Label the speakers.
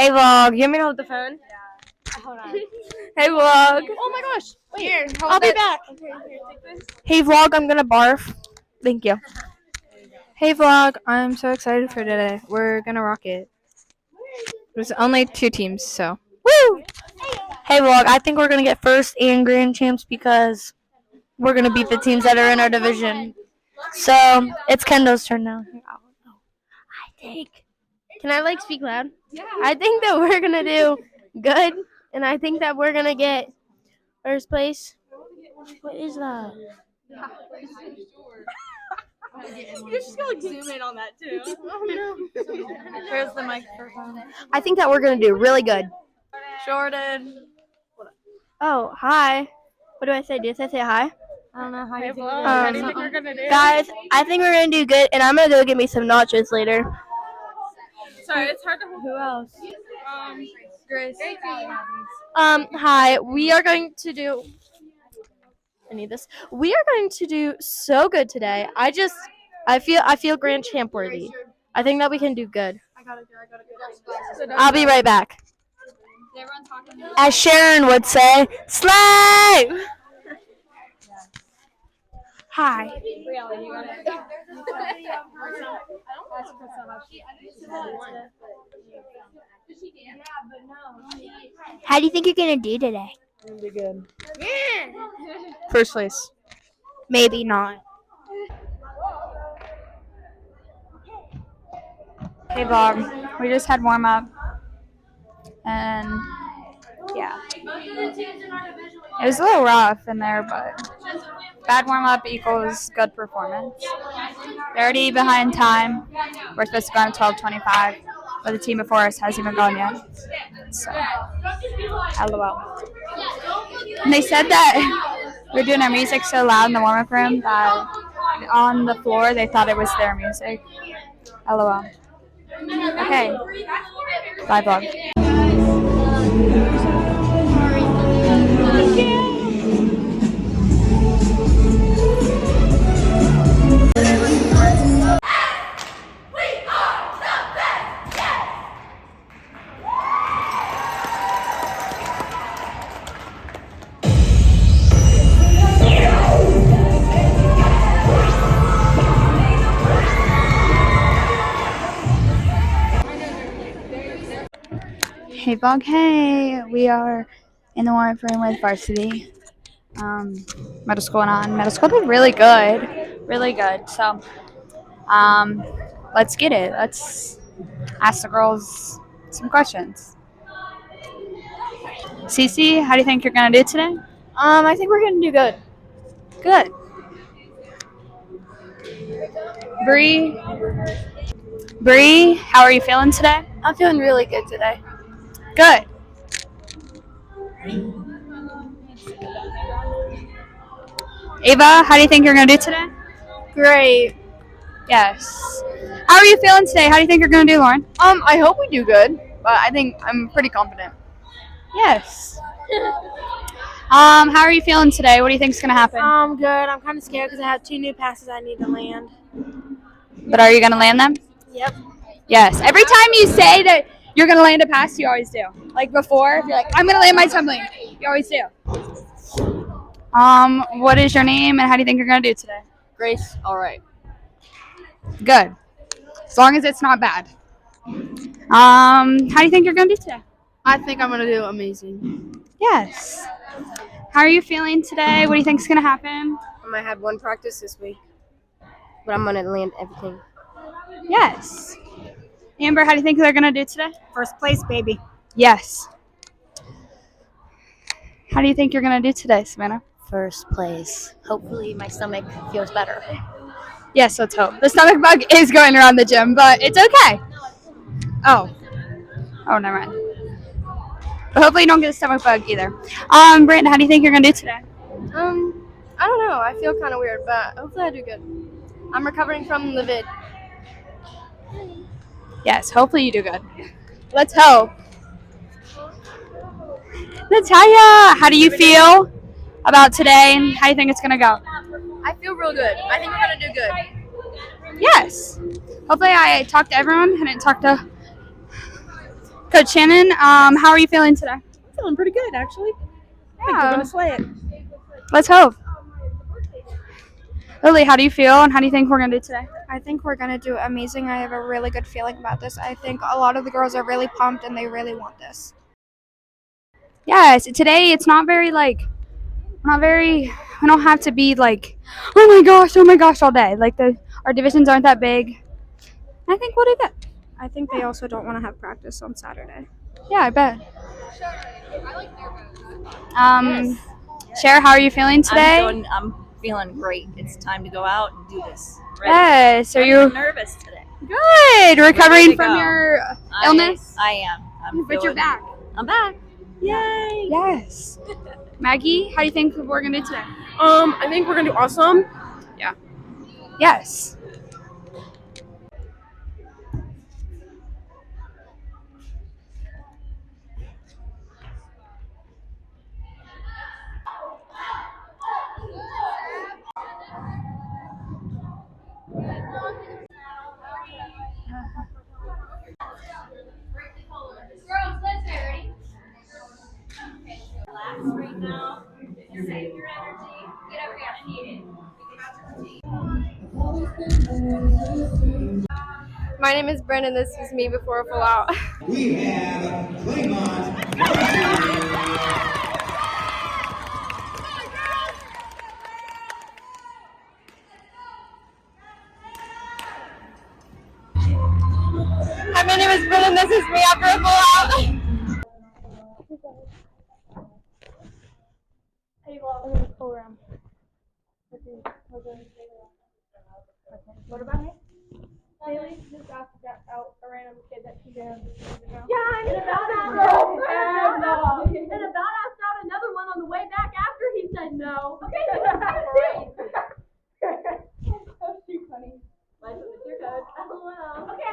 Speaker 1: Hey vlog, you want me to hold the phone? Yeah. Hold on. Hey vlog.
Speaker 2: Oh my gosh. Wait,
Speaker 1: Here,
Speaker 2: I'll be back.
Speaker 1: Okay, take this. Hey vlog, I'm gonna barf. Thank you. Hey vlog, I'm so excited for today. We're gonna rock it. There's only 2 teams, so. Woo! Hey vlog, I think we're gonna get first and grand champs because we're gonna beat the teams that are in our division. So it's Kendall's turn now. I think. Can I speak loud? Yeah. I think that we're gonna do good, and I think that we're gonna get first place. What is that?
Speaker 2: You're just gonna zoom in on that too.
Speaker 1: Oh no. Where's the microphone?
Speaker 2: I think that we're gonna do really good.
Speaker 1: Jordan.
Speaker 2: Oh, hi. What do I say? Do I say hi?
Speaker 1: I don't know how you
Speaker 2: What
Speaker 1: do
Speaker 2: do you
Speaker 1: it.
Speaker 2: think we're gonna do? Guys, I think we're gonna do good, and I'm gonna go get me some nachos later.
Speaker 1: Sorry, it's hard to. Who else? Grace.
Speaker 2: Hi. We are going to do. I need this. We are going to do so good today. I feel grand champ worthy. I think that we can do good.
Speaker 1: I gotta go.
Speaker 2: I'll be right back.
Speaker 1: As Sharon would say, slay! Hi.
Speaker 2: How do you think you're gonna do today?
Speaker 1: Really good. First place.
Speaker 2: Maybe not.
Speaker 3: Hey vlog, we just had warm up and yeah, it was a little rough in there, but bad warm up equals good performance. They're already behind time. We're supposed to go on 12:25, but the team before us hasn't even gone yet. So, LOL. And they said that we're doing our music so loud in the warm up room that on the floor they thought it was their music. LOL. Okay. Bye, vlog. Hey vlog, hey! We are in the warm-up room with varsity. Middle school and on. Middle school did really good. So, let's get it. Let's ask the girls some questions. Cece, how do you think you're gonna do today?
Speaker 2: I think we're gonna do good.
Speaker 3: Good. Bree, how are you feeling today?
Speaker 2: I'm feeling really good today.
Speaker 3: Good. Ava, how do you think you're gonna do today?
Speaker 2: Great.
Speaker 3: Yes. How are you feeling today? How do you think you're gonna do, Lauren?
Speaker 2: I hope we do good, but I think I'm pretty confident.
Speaker 3: Yes. How are you feeling today? What do you think's gonna happen?
Speaker 1: Good. I'm kind of scared because I have 2 new passes I need to land.
Speaker 3: But are you gonna land them?
Speaker 1: Yep.
Speaker 3: Yes. Every time you say that you're gonna land a pass, you always do. Like before, if you're like, I'm gonna land my tumbling, you always do. What is your name and how do you think you're gonna do today?
Speaker 2: Grace, all right.
Speaker 3: Good. As long as it's not bad. How do you think you're gonna do today?
Speaker 2: I think I'm gonna do amazing.
Speaker 3: Yes. How are you feeling today? What do you think's gonna happen?
Speaker 1: I might have 1 practice this week, but I'm gonna land everything.
Speaker 3: Yes. Amber, how do you think they're gonna do today?
Speaker 1: First place, baby.
Speaker 3: Yes. How do you think you're gonna do today, Savannah?
Speaker 2: First place. Hopefully my stomach feels better.
Speaker 3: Yes, let's hope. The stomach bug is going around the gym, but it's okay. Oh, never mind. But hopefully you don't get a stomach bug either. Brandon, how do you think you're gonna do today?
Speaker 2: I don't know. I feel kind of weird, but hopefully I do good. I'm recovering from the vid.
Speaker 3: Yes, hopefully you do good. Let's hope. Natalia, how do you feel about today and how do you think it's gonna go?
Speaker 2: I feel real good. I think we're gonna do good.
Speaker 3: Yes. Hopefully I talked to everyone. I didn't talk to Coach Shannon, how are you feeling today?
Speaker 4: Feeling pretty good, actually. I think we're
Speaker 3: Yeah.
Speaker 4: gonna slay it.
Speaker 3: Let's hope. Lily, how do you feel, and how do you think we're gonna do today?
Speaker 5: I think we're going to do amazing. I have a really good feeling about this. I think a lot of the girls are really pumped and they really want this.
Speaker 3: Yes, today it's not very we don't have to be like, oh my gosh all day. Like our divisions aren't that big. I think we'll do good.
Speaker 5: I think they also don't want to have practice on Saturday.
Speaker 3: Yeah, I bet. Cher, how are you feeling today?
Speaker 6: I'm feeling great. It's time to go out and do this. Ready?
Speaker 3: Yes. Are
Speaker 6: Not
Speaker 3: you
Speaker 6: even nervous today?
Speaker 3: good? Recovering
Speaker 6: to
Speaker 3: from
Speaker 6: go.
Speaker 3: your illness?
Speaker 6: I am.
Speaker 3: But you're back.
Speaker 6: I'm back. Yay!
Speaker 3: Yes. Maggie, how do you think we're gonna do today?
Speaker 4: I think we're gonna do awesome.
Speaker 3: Yes.
Speaker 2: My name is Brennan. This was me before a full out.
Speaker 7: We have Claymont varsity.
Speaker 2: Hi, my name is Brennan. This is me after a full out. Hey, well, I'm in the program. What about me? Haley just asked out a random kid that she's gonna know. Yeah, and about asked out another one on the way back after he said no. Okay, that was too funny. License your code. LOL. Okay.